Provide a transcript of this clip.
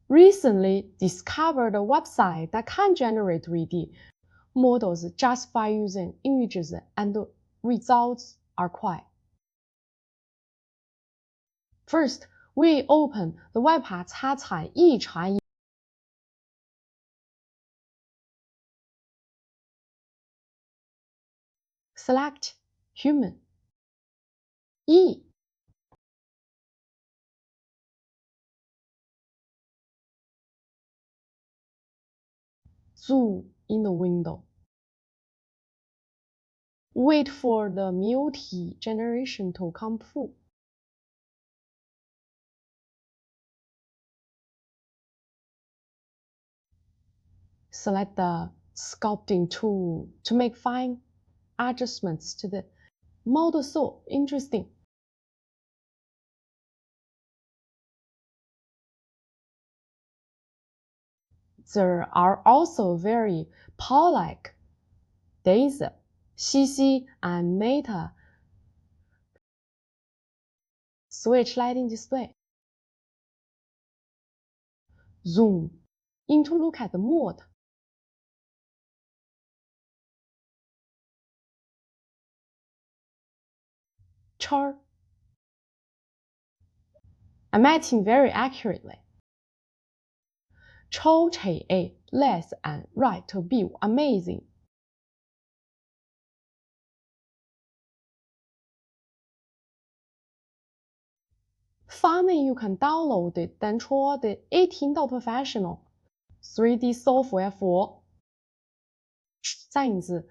recently discovered a website that can generate 3D models just by using images, and the results are quiet. First, we open the 外爬插彩异传 Select Human E. Zoom in the window. Wait for the multi generation to come full. Select the sculpting tool to make fine adjustments to the model. So interesting. There are also very power-like Daisy, CC, and Meta switch lighting display. Zoom in to look at the mode. Chart emitting very accurately. 超斜 A left and right view amazing. Finally, you can download the 单戳的 18-professional 3D software for 再一次